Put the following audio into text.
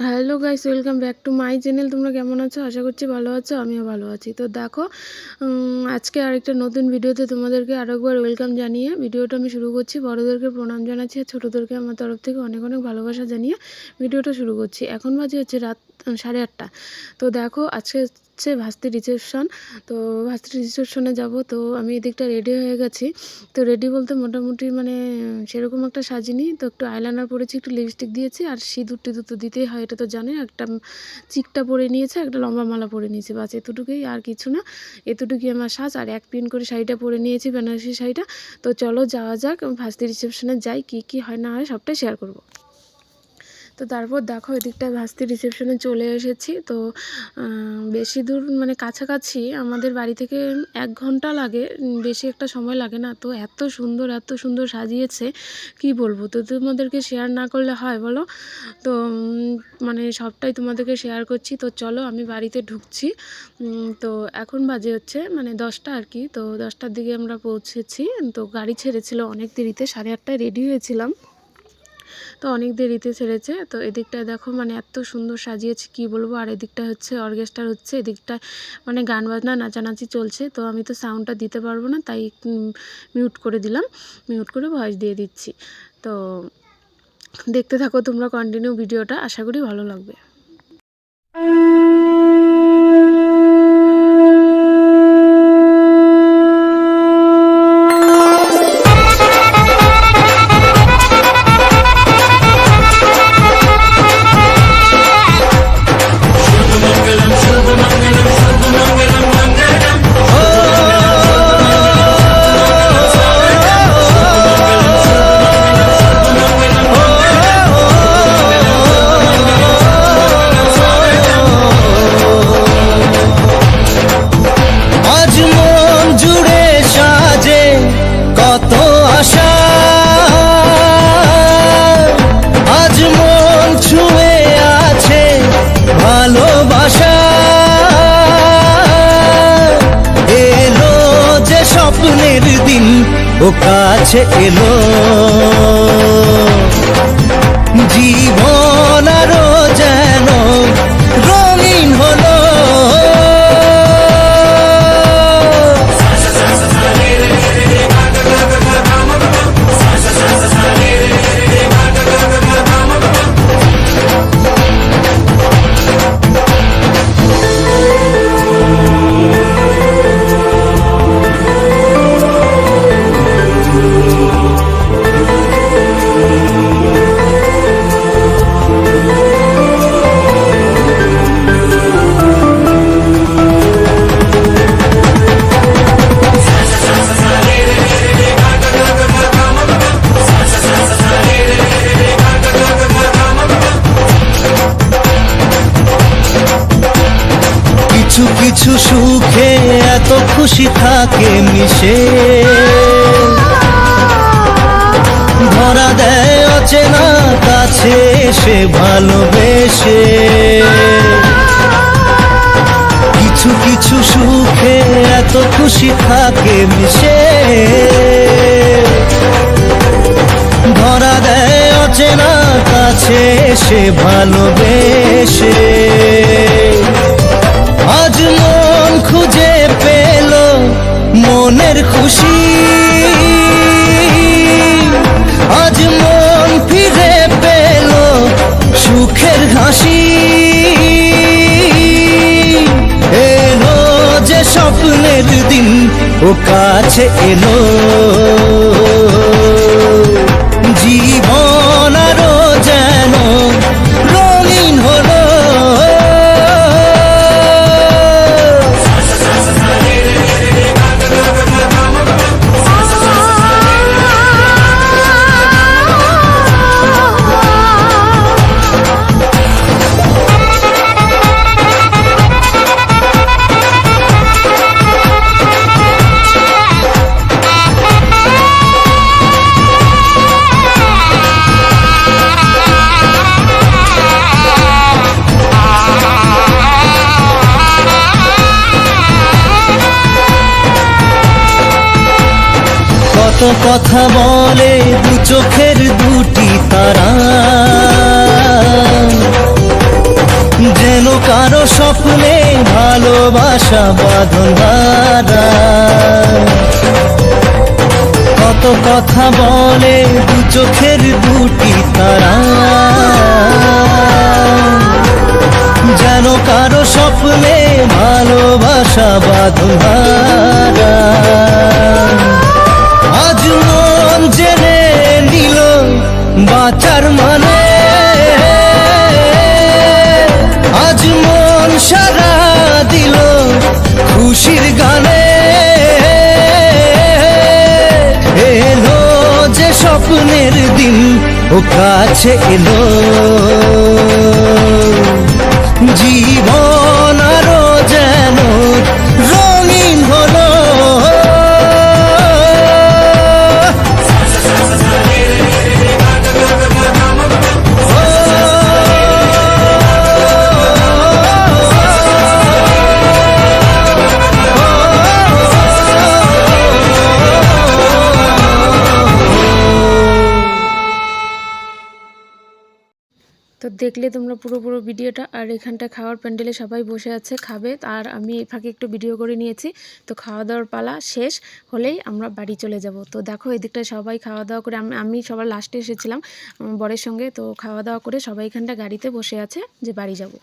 Hello guys, welcome back to my channel. তোমরা কেমন আছো? আশা করছি ভালো আছো। আমিও ভালো আছি। তো দেখো, আজকে আরেকটা নতুন ভিডিওতে তোমাদেরকে আরেকবার ওয়েলকাম জানিয়ে ভিডিওটা আমি শুরু করছি। বড়োদেরকে প্রণাম জানাচ্ছি আর ছোটোদেরকে আমার তরফ থেকে অনেক অনেক ভালোবাসা জানিয়ে ভিডিওটা শুরু করছি। এখন বাজে হচ্ছে রাত 8:30। তো দেখো, আজকে হচ্ছে ভাস্তির রিসেপশন। তো ভাস্তির রিসেপশনে যাব। তো আমি এদিকটা রেডি হয়ে গেছি। তো রেডি বলতে মোটামুটি সেরকম একটা সাজিনি। তো একটু আইলাইনার পরেছি, একটু লিপস্টিক দিয়েছি, আর সিঁদুর টিঁদুর তো দিতেই হয়, এটা তো জানোই। একটা চিকটা পরে নিয়েছে, একটা লম্বা মালা পরে নিয়েছে, বাস এতটুকুই, আর কিছু না। এতটুকুই আমার সাজ। আর এক পিন করে শাড়িটা পরে নিয়েছি, বেনারসি শাড়িটা। তো চলো যাওয়া যাক, ভাস্তির রিসেপশনে যাই। কি কি হয় না হয় সবটাই শেয়ার করব। তো তারপর দেখো, এদিকটায় ভাস্তির রিসেপশনে চলে এসেছি। তো বেশি দূর কাছাকাছি, আমাদের বাড়ি থেকে 1 ঘন্টা লাগে, বেশি একটা সময় লাগে না। তো এত সুন্দর সাজিয়েছে, কি বলবো। তো তোমাদেরকে শেয়ার না করলে হয় বলো? তো সবটাই তোমাদেরকে শেয়ার করছি। তো চলো, আমি বাড়িতে ঢুকছি। তো এখন বাজে হচ্ছে 10টা আর কি। তো 10টার দিকে আমরা পৌঁছেছি। তো গাড়ি ছেড়েছিল অনেক দেরিতে, 8:30টায় রেডি হয়েছিলাম। তো অনেক দেরিতে ছেড়েছে। তো এদিকটায় দেখো এত সুন্দর সাজিয়েছে, কি বলবো। আর এদিকটা হচ্ছে অর্কেস্ট্রার হচ্ছে, এদিকটায় গান বাজনা নাচানাচি চলছে। তো আমি তো সাউন্ডটা দিতে পারবো না, তাই মিউট করে দিলাম, মিউট করে ভয়েস দিয়ে দিচ্ছি। তো দেখতে থাকো তোমরা কন্টিনিউ ভিডিওটা, আশা করি ভালো লাগবে। স্বপ্নের দিন ও কাছে এলো, জীবন আরো যেন রঙিন হলো। কিছু কিছু সুখে এত খুশি থাকে মিশে, ধরা দেয় অচেনা কাছে সে ভালোবেসে। কিছু কিছু সুখে এত খুশি থাকে মিশে, ধরা দেয় অচেনা কাছে সে ভালোবেসে। আজ মন খুঁজে পেল মনের খুশি, আজ মন ফিরে পেল সুখের হাসি। এলো যে স্বপ্নের দিন ও কাছে এলো, জীবন আরো যেন রঙিন হলো। কত কথা বলে দু চোখের দুটি তারা, ভালোবাসা বাঁধন হারায়। কত কথা বলে দু চোখের দুটি তারা, যেন কারো স্বপ্নে ভালোবাসা বাঁধন হারায়। আজ মন জেনে নিল বাঁচার মানে, আজ মন সারা দিল খুশির গানে। এলো যে স্বপ্নের দিন ও কাছে এলো, জীবন আরো যেন রঙিন হলো। তো দেখলে তোমরা পুরো ভিডিওটা। আর এখানটা খাওয়ার প্যান্ডেলে সবাই বসে আছে, খাবে। আর আমি এই ফাঁকে একটু ভিডিও করে নিয়েছি। তো খাওয়া দাওয়ার পালা শেষ হলেই আমরা বাড়ি চলে যাব। তো দেখো এদিকটা সবাই খাওয়া দাওয়া করে, আমি সবার লাস্টে এসেছিলাম বরের সঙ্গে। তো খাওয়া দাওয়া করে সবাই এখানটা গাড়িতে বসে আছে যে বাড়ি যাব।